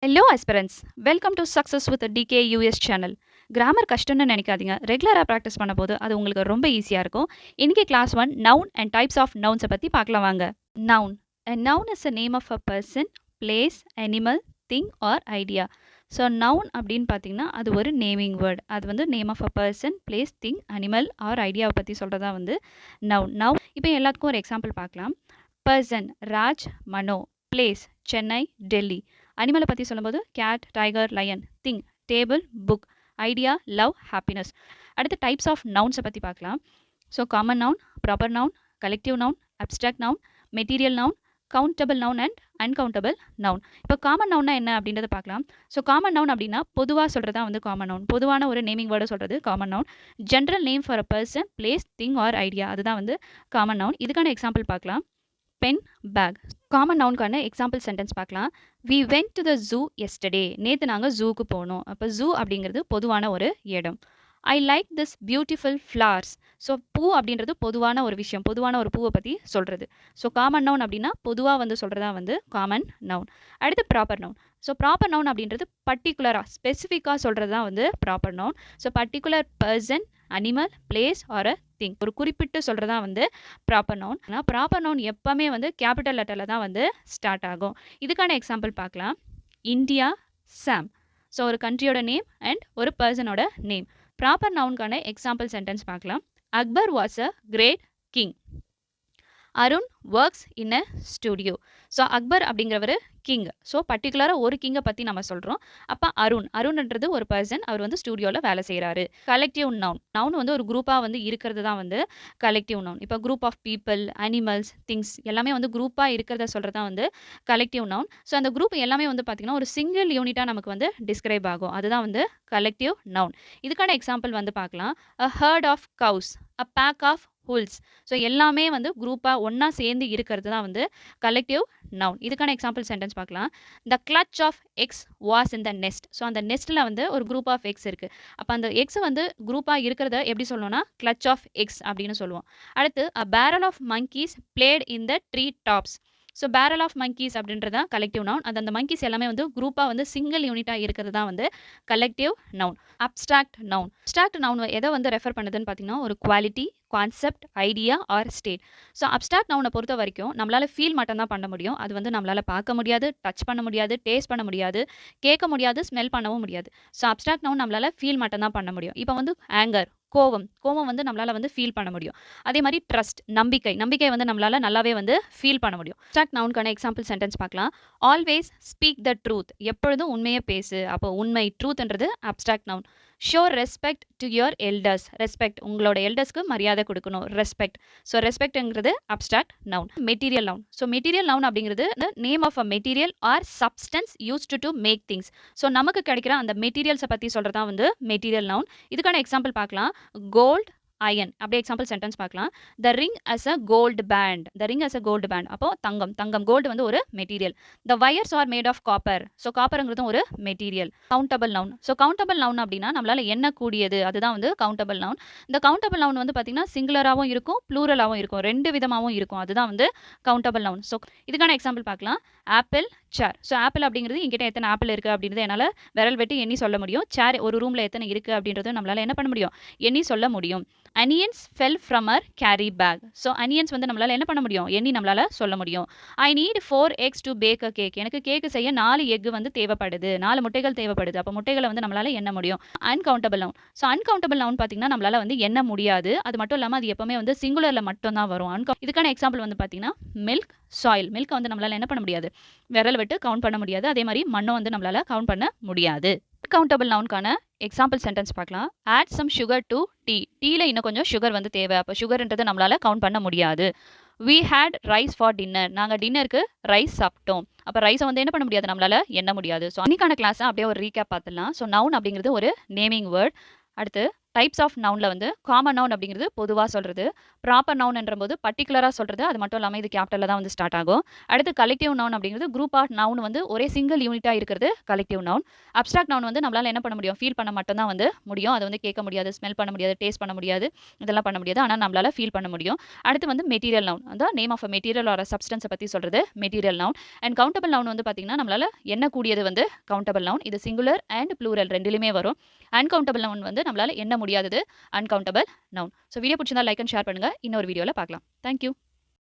Hello aspirants, welcome to success with DK US channel. Grammar கஷ்டம்னு நினைக்காதீங்க. ரெகுலராக practice பண்ணும்போது அது உங்களுக்கு ரொம்ப ஈஸியாக இருக்கும். இன்னைக்கு class 1 noun and types of நவுன்ஸை பற்றி பார்க்கலாம் வாங்க. Noun. A noun is a name of a person, place, animal, thing or idea. So noun அப்படின்னு பார்த்தீங்கன்னா அது ஒரு நேமிங் வேர்ட். அது வந்து name of a person, place, thing, animal or ஐடியாவை பற்றி சொல்கிறதா வந்து நவுன். இப்போ எல்லாத்துக்கும் ஒரு எக்ஸாம்பிள் பார்க்கலாம். பர்சன் ராஜ், மனோ. பிளேஸ் சென்னை, டெல்லி. அனிமலை பற்றி சொல்லும்போது cat, tiger, lion. Thing table, book. Idea, love, happiness. அடுத்து டைப்ஸ் ஆஃப் நவுன்ஸை பற்றி பார்க்கலாம். So common noun, proper noun, collective noun, abstract noun, material noun, countable noun and uncountable noun. இப்போ காமன் நவுன்னா என்ன அப்படின்றத பார்க்கலாம். ஸோ காமன் நவுன் அப்படின்னா பொதுவாக சொல்கிறதா வந்து காமன் நவுன். பொதுவான ஒரு நேமிங் வேர்டை சொல்கிறது common noun. General name for a person, place, thing or idea, அதுதான் வந்து காமன் நவுன். இதுக்கான எக்ஸாம்பிள் பார்க்கலாம். Pen, bag. காமன் நவுனுக்கான எக்ஸாம்பிள் சென்டென்ஸ் பார்க்கலாம். We went to the zoo yesterday. நேற்று நாங்கள் ஜூக்கு போனோம். அப்போ ஜூ அப்படிங்கிறது பொதுவான ஒரு இடம். I like this beautiful flowers. So பூ அப்படின்றது பொதுவான ஒரு விஷயம், பொதுவான ஒரு பூவை பற்றி சொல்கிறது. ஸோ காமன் நவுன் அப்படின்னா பொதுவாக வந்து சொல்கிறதா வந்து காமன் நவுன். அடுத்து proper noun. So proper noun அப்படின்றது பர்டிகுலராக ஸ்பெசிஃபிக்காக சொல்கிறது தான் வந்து proper noun. So particular person, animal, place or a thing, ஒரு குறிப்பிட்டு சொல்கிறதா வந்து ப்ராப்பர் நவுன். ஆனால் ப்ராப்பர் நவுன் எப்போவுமே வந்து கேபிட்டல் லெட்டரில் தான் வந்து ஸ்டார்ட் ஆகும். இதுக்கான எக்ஸாம்பிள் பார்க்கலாம். இந்தியா, சாம். ஸோ ஒரு கண்ட்ரியோட நேம் அண்ட் ஒரு பர்சனோட நேம். ப்ராப்பர் நவுனுக்கான எக்ஸாம்பிள் சென்டென்ஸ் பார்க்கலாம். Akbar was a great king. Arun works in a studio. So Akbar அப்படிங்கிறவர் கிங். ஸோ பர்டிகுலராக ஒரு கிங்கை பற்றி நம்ம சொல்கிறோம். அப்போ அருண்ன்றது ஒரு பர்சன், அவர் வந்து ஸ்டூடியோவில் வேலை செய்கிறாரு. கலெக்டிவ் நவுன் வந்து ஒரு குரூப்பாக வந்து இருக்கிறது தான் வந்து கலெக்டிவ் நவுன். இப்போ group of people, animals, things எல்லாமே வந்து குரூப்பாக இருக்கிறத சொல்கிறது தான் வந்து கலெக்டிவ் நவுன். ஸோ அந்த குரூப் எல்லாமே வந்து பார்த்திங்கன்னா ஒரு சிங்கிள் யூனிட்டாக நமக்கு வந்து டிஸ்கிரைப் ஆகும். அதுதான் வந்து கலெக்டிவ் நவுன். இதுக்கான எக்ஸாம்பிள் வந்து பார்க்கலாம். A herd of cows, a pack of wolves. So எல்லாமே வந்து குரூப்பாக ஒன்றா சேர்ந்து இருக்கிறது தான் வந்து கலெக்டிவ் நவுன். இதுக்கான எக்ஸாம்பிள் சென்டென்ஸ் பார்க்கலாம். The clutch of eggs was in the nest. So அந்த நெஸ்ட்டில் வந்து ஒரு குரூப் ஆஃப் எக்ஸ் இருக்குது. அப்போ அந்த எக்ஸ் வந்து குரூப்பாக இருக்கிறத எப்படி சொல்லணும்னா கிளட்ச் ஆஃப் எக்ஸ் அப்படின்னு சொல்லுவோம். அடுத்து a barrel of monkeys played in the tree tops. So barrel of monkeys அப்படின்றதா கலெக்டிவ் நவுன். அந்த மங்கீஸ் எல்லாமே வந்து குரூப்பாக வந்து சிங்கிள் யூனிட்டாக இருக்கிறது தான் வந்து கலெக்டிவ் நவுன். அப்ஸ்ட்ராக்ட் நவுன் எதை வந்து ரெஃபர் பண்ணுதுன்னு பார்த்தீங்கன்னா ஒரு quality, concept, idea or state. So abstract நவுனை பொறுத்த வரைக்கும் நம்மளால் ஃபீல் மட்டும் தான் பண்ண முடியும். அது வந்து நம்மளால் பார்க்க முடியாது, டச் பண்ண முடியாது, டேஸ்ட் பண்ண முடியாது, கேட்க முடியாது, ஸ்மெல் பண்ணவும் முடியாது. ஸோ அப்ஸ்ட்ராக்ட் நவுன் நம்மளால் ஃபீல் மட்டும் தான் பண்ண முடியும். இப்போ வந்து ஆங்கர், கோவம் வந்து நம்மளால் வந்து ஃபீல் பண்ண முடியும். அதே மாதிரி ட்ரஸ்ட், நம்பிக்கை வந்து நம்மளால் நல்லாவே வந்து ஃபீல் பண்ண முடியும். அப்ஸ்ட்ராக்ட் நவுனுக்கான எக்ஸாம்பிள் சென்டென்ஸ் பார்க்கலாம். Always speak the truth. எப்பொழுதும் உண்மையை பேசு. அப்போ உண்மை, ட்ரூத்ன்றது abstract noun. Show respect to your elders. Respect, உங்களோட எல்டர்ஸ்க்கு மரியாதை கொடுக்கணும், ரெஸ்பெக்ட். ஸோ ரெஸ்பெக்ட்ங்கிறது abstract noun. Material noun. So material noun அப்படிங்கிறது name of a material or substance used to make things. So நமக்கு கிடைக்கிற அந்த மெட்டீரியல்ஸை பற்றி சொல்கிறதா வந்து மெட்டீரியல் நவுன். இதுக்கான எக்ஸாம்பிள் பார்க்கலாம். Gold, iron. அப்படியே எக்ஸாம்பிள் சென்டென்ஸ் பார்க்கலாம். The ring is a gold band. அப்போ தங்கம் கோல்டு வந்து ஒரு material. The wires are made of copper. So காப்பருங்கிறதும் ஒரு material. Countable noun. So countable noun அப்படின்னா நம்மளால எண்ணக்கூடியது, அதுதான் வந்து கவுண்டபிள் நவுன். இந்த கவுண்டபிள் நவுன் வந்து பார்த்தீங்கன்னா சிங்குலராகவும் இருக்கும், ப்ளூரலாகவும் இருக்கும், ரெண்டு விதமாகவும் இருக்கும். அதுதான் வந்து கவுண்டபிள் நவுன். ஸோ இதுக்கான எக்ஸாம்பிள் பார்க்கலாம். ஆப்பிள், சேர். ஸோ ஆப்பிள் அப்படிங்கிறது என்கிட்ட எத்தனை ஆப்பிள் இருக்குது அப்படின்றது என்னால் விரல் வெட்டி எண்ணி சொல்ல முடியும். சேர் ஒரு ரூமில் எத்தனை இருக்குது அப்படின்றது நம்மளால் என்ன பண்ண முடியும், எண்ணி சொல்ல முடியும். Onions fell from our carry bag. So onions வந்து நம்மளால் என்ன பண்ண முடியும், எண்ணி நம்மளால் சொல்ல முடியும். I need 4 eggs to bake a cake. எனக்கு கேக்கு செய்ய 4 எக் வந்து தேவைப்படுது, 4 முட்டைகள் தேவைப்படுது. அப்போ முட்டைகளை வந்து நம்மளால் எண்ண முடியும். Uncountable noun. So uncountable noun பார்த்தீங்கன்னா நம்மளால் வந்து எண்ண முடியாது. அது மட்டும் இல்லாமல் அது எப்பவுமே வந்து சிங்குலரில் மட்டும் தான் வரும். இதுக்கான எக்ஸாம்பிள் வந்து பார்த்தீங்கன்னா மில்க், சாயில். மில்க் வந்து நம்மளால் என்ன பண்ண முடியாது, விரல் விட்டு கவுண்ட் பண்ண முடியாது. அதே மாதிரி மண்ணும் வந்து நம்மளால் கவுண்ட் பண்ண முடியாது. அன்கவுண்டபிள் நவுனுக்கான எக்ஸாம்பிள் சென்டென்ஸ் பார்க்கலாம். Add some sugar to tea. டீயில் இன்னும் கொஞ்சம் சுகர் வந்து தேவை. அப்போ சுகர்ன்றது நம்மளால் கவுண்ட் பண்ண முடியாது. We had rice for dinner. நாங்கள் டின்னருக்கு ரைஸ் சாப்பிட்டோம். அப்போ ரைஸை வந்து என்ன பண்ண முடியாது, நம்மளால் எண்ண முடியாது. ஸோ அன்னைக்கான கிளாஸை அப்படியே ஒரு ரீகேப் பார்த்துடலாம். ஸோ நவுன் அப்படிங்கிறது ஒரு நேமிங் வேர்ட். அடுத்து டைப்ஸ் ஆஃப் நவுன்ல வந்து காமன் நவுன் அப்படிங்கிறது பொதுவாக சொல்றது, ப்ராப்பர் நவுன்ன்றபோது பர்டிகுலராக சொல்றது, அது மட்டும் இல்லாமல் இது கேபிட்டலில் தான் வந்து ஸ்டார்ட் ஆகும். அடுத்து கலெக்டிவ் நவுன் அப்படிங்கிறது குரூப் ஆஃப் நவுன் வந்து ஒரே சிங்கிள் யூனிட்டாக இருக்கிறது கலெக்டிவ் நவுன். அப்ஸ்ட்ராக்ட் நவுன் வந்து நம்மளால என்ன பண்ண முடியும், ஃபீல் பண்ண மட்டும் தான் வந்து முடியும். அதை வந்து கேட்க முடியாது, ஸ்மெல் பண்ண முடியாது, டேஸ்ட் பண்ண முடியாது, இதெல்லாம் பண்ண முடியாது. ஆனால் நம்மளால ஃபீல் பண்ண முடியும். அடுத்து வந்து மெட்டீரியல் நவுன், அந்த நேம் ஆஃப் மெட்டீரியல் ஆர் சப்ஸ்டன்ஸை பற்றி சொல்றது material noun. And countable noun வந்து பார்த்தீங்கன்னா நம்மளால எண்ணக்கூடியது வந்து கவுண்டபிள் நவுன். இது சிங்குலர் அண்ட் ப்ளூரல் ரெண்டுலையுமே வரும். அன்கவுண்டபிள் நவுன் வந்து நம்மளால எண்ண முடியாதது அன்கவுண்டபிள் நவுன். ஸோ வீடியோ பிடிச்சிருந்தா லைக் அண்ட் ஷேர் பண்ணுங்க. இன்னொரு வீடியோவில் பார்க்கலாம். தேங்க்யூ.